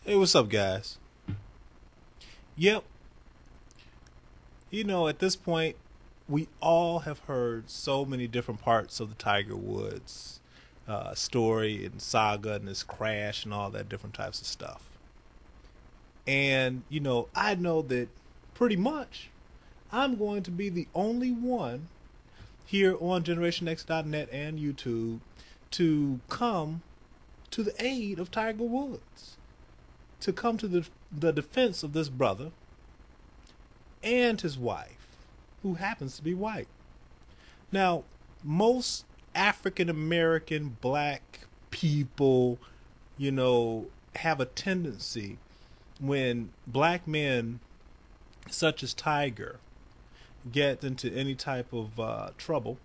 Hey, what's up, guys? Yep, at this point, we all have heard so many different parts of the Tiger Woods story and saga and his crash and all that different types of stuff. And, I know that pretty much I'm going to be the only one here on GenerationX.net and YouTube to come to the aid of Tiger Woods, to come to the defense of this brother and his wife, who happens to be white. Now, most African American black people, have a tendency when black men such as Tiger get into any type of trouble,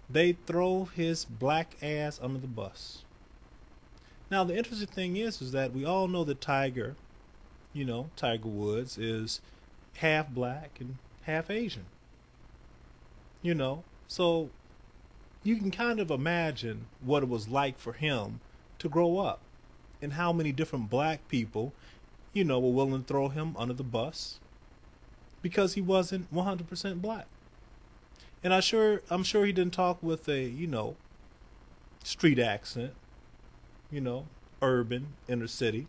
they throw his black ass under the bus. Now, the interesting thing is that we all know that Tiger, Tiger Woods is half black and half Asian. So you can kind of imagine what it was like for him to grow up and how many different black people, were willing to throw him under the bus because he wasn't 100% black. And I'm sure he didn't talk with a, street accent, urban, inner city.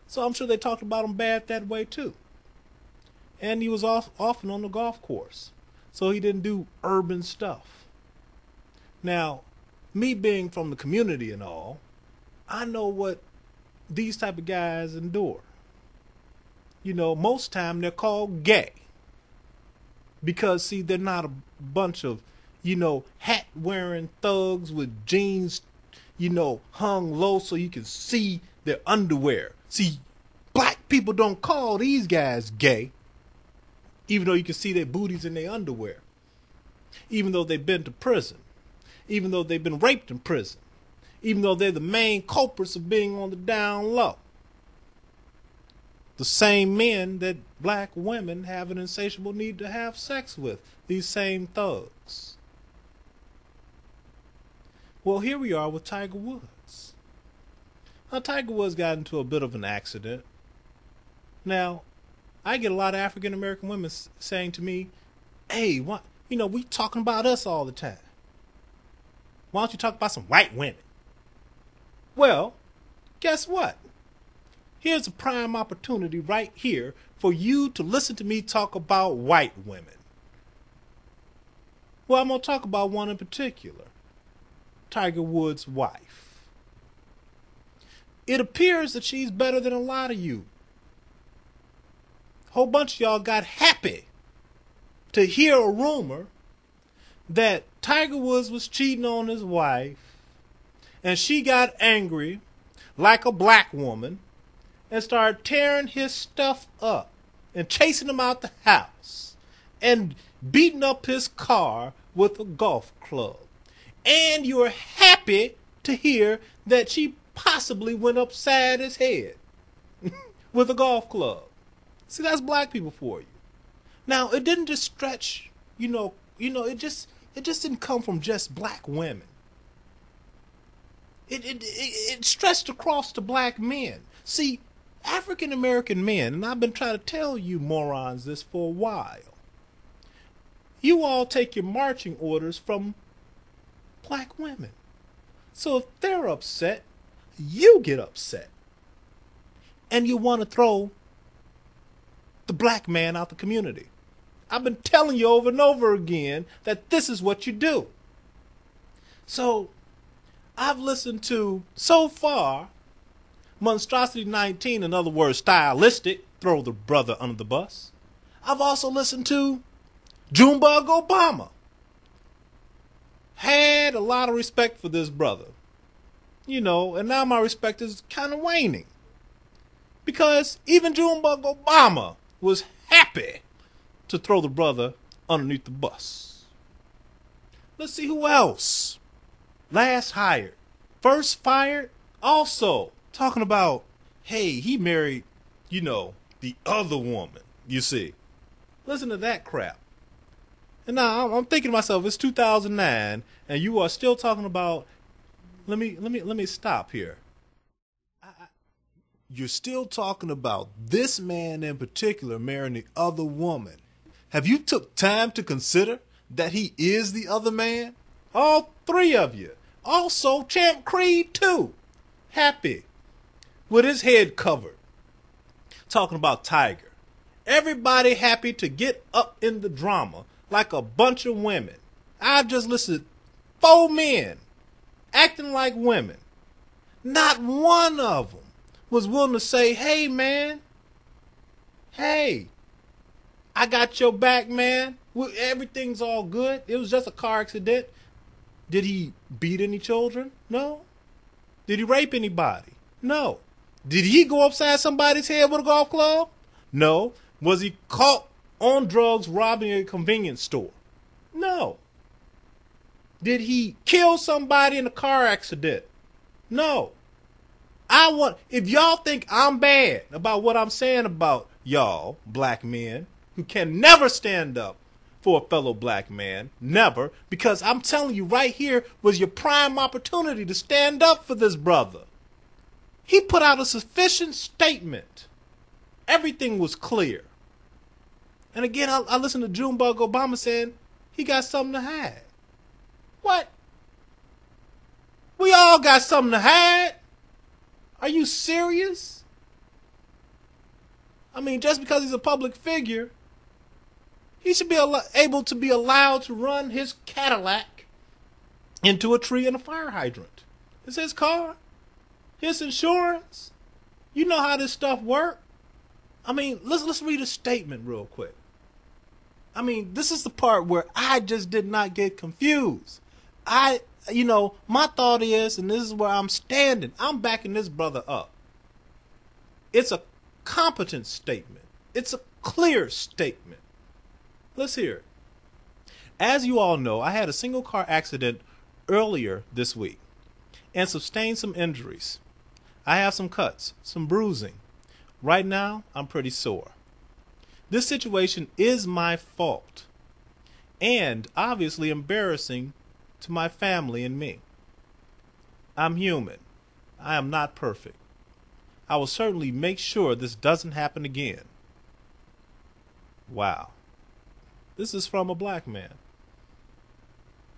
So I'm sure they talked about him bad that way too. And he was often on the golf course, so he didn't do urban stuff. Now, me being from the community and all, I know what these type of guys endure. Most time they're called gay because, see, they're not a bunch of, hat wearing thugs with jeans, hung low so you can see their underwear. See, black people don't call these guys gay, even though you can see their booties in their underwear, even though they've been to prison, even though they've been raped in prison, even though they're the main culprits of being on the down low. The same men that black women have an insatiable need to have sex with, these same thugs. Well, here we are with Tiger Woods. Now, Tiger Woods got into a bit of an accident. Now, I get a lot of African American women saying to me, "Hey, what? We talking about us all the time. Why don't you talk about some white women?" Well, guess what? Here's a prime opportunity right here for you to listen to me talk about white women. Well, I'm going to talk about one in particular, Tiger Woods' wife. It appears that she's better than a lot of you. A whole bunch of y'all got happy to hear a rumor that Tiger Woods was cheating on his wife, and she got angry like a black woman and started tearing his stuff up and chasing him out the house and beating up his car with a golf club. And you're happy to hear that she possibly went upside his head with a golf club. See, that's black people for you. Now, it didn't just stretch, it just didn't come from just black women. It stretched across to black men. See, African American men, and I've been trying to tell you morons this for a while, you all take your marching orders from black women. So if they're upset, you get upset. And you want to throw the black man out the community. I've been telling you over and over again that this is what you do. So I've listened to, so far, Monstrosity 19, in other words, stylistic, throw the brother under the bus. I've also listened to Junebug Obama. Had a lot of respect for this brother. And now my respect is kind of waning. Because even Junebug Obama was happy to throw the brother underneath the bus. Let's see who else. Last hired, first fired, also talking about, hey, he married, the other woman, you see. Listen to that crap. And now I'm thinking to myself, it's 2009, and you are still talking about, let me stop here. you're still talking about this man in particular marrying the other woman. Have you took time to consider that he is the other man? All three of you. Also, Champ Creed too. Happy. With his head covered. Talking about Tiger. Everybody happy to get up in the drama like a bunch of women. I've just listened to 4 men acting like women. Not one of them was willing to say, hey, man. Hey, I got your back, man. Everything's all good. It was just a car accident. Did he beat any children? No. Did he rape anybody? No. Did he go upside somebody's head with a golf club? No. Was he caught on drugs robbing a convenience store? No. Did he kill somebody in a car accident? No. If y'all think I'm bad about what I'm saying about y'all, black men, who can never stand up for a fellow black man, never, because I'm telling you right here was your prime opportunity to stand up for this brother. He put out a sufficient statement. Everything was clear. And again, I listened to Junebug Obama saying he got something to hide. What? We all got something to hide. Are you serious? I mean, just because he's a public figure, he should be able to be allowed to run his Cadillac into a tree and a fire hydrant. It's his car. His insurance. You know how this stuff works. I mean, let's read a statement real quick. I mean, this is the part where I just did not get confused. My thought is, and this is where I'm standing, I'm backing this brother up. It's a competent statement. It's a clear statement. Let's hear it. As you all know, I had a single car accident earlier this week and sustained some injuries. I have some cuts, some bruising. Right now, I'm pretty sore. This situation is my fault and obviously embarrassing to my family and me. I'm human. I am not perfect. I will certainly make sure this doesn't happen again. Wow. This is from a black man.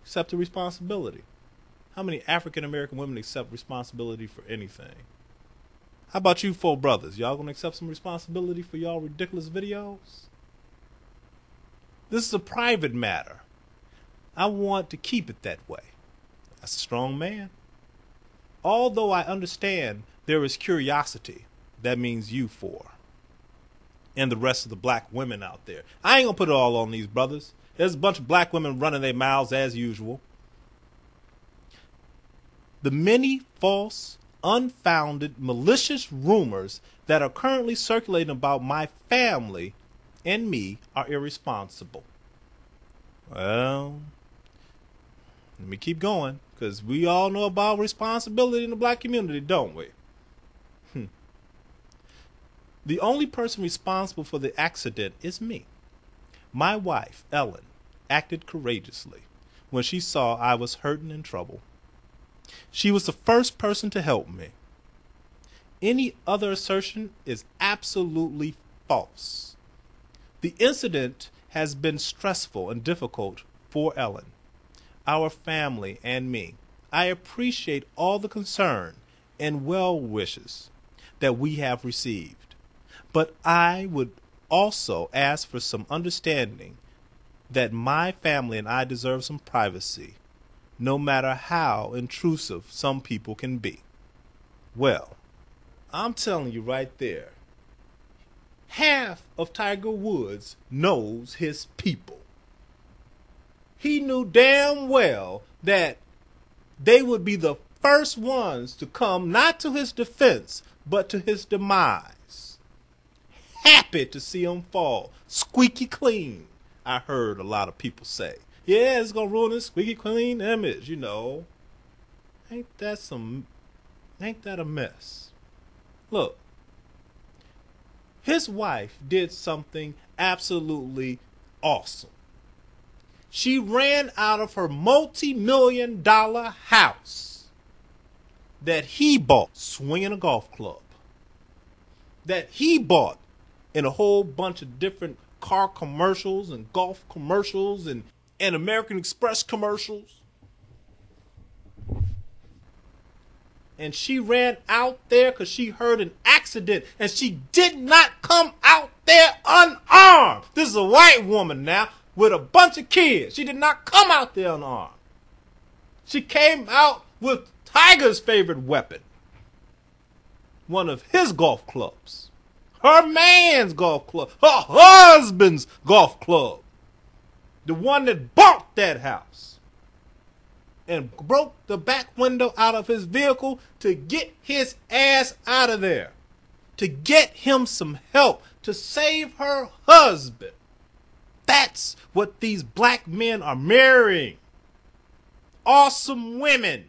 Accept the responsibility. How many African American women accept responsibility for anything? How about you 4 brothers? Y'all gonna accept some responsibility for y'all ridiculous videos? This is a private matter. I want to keep it that way. That's a strong man. Although I understand there is curiosity, that means you 4. And the rest of the black women out there. I ain't gonna put it all on these brothers. There's a bunch of black women running their mouths as usual. The many false, unfounded, malicious rumors that are currently circulating about my family and me are irresponsible. Well, let me keep going, because we all know about responsibility in the black community, don't we? The only person responsible for the accident is me. My wife, Elin, acted courageously when she saw I was hurt and in trouble. She was the first person to help me. Any other assertion is absolutely false. The incident has been stressful and difficult for Elin, our family, and me. I appreciate all the concern and well wishes that we have received. But I would also ask for some understanding that my family and I deserve some privacy, no matter how intrusive some people can be. Well, I'm telling you right there, half of Tiger Woods knows his people. He knew damn well that they would be the first ones to come not to his defense, but to his demise. Happy to see him fall. Squeaky clean, I heard a lot of people say. Yeah, it's going to ruin his squeaky clean image, you know. Ain't that a mess? Look, his wife did something absolutely awesome. She ran out of her multi-million-dollar house that he bought swinging a golf club. that he bought in a whole bunch of different car commercials and golf commercials and American Express commercials. And she ran out there because she heard an accident. And she did not come out there unarmed. This is a white woman now with a bunch of kids. She did not come out there unarmed. She came out with Tiger's favorite weapon. One of his golf clubs. Her man's golf club. Her husband's golf club. The one that bought that house. And broke the back window out of his vehicle to get his ass out of there. To get him some help. To save her husband. That's what these black men are marrying. Awesome women.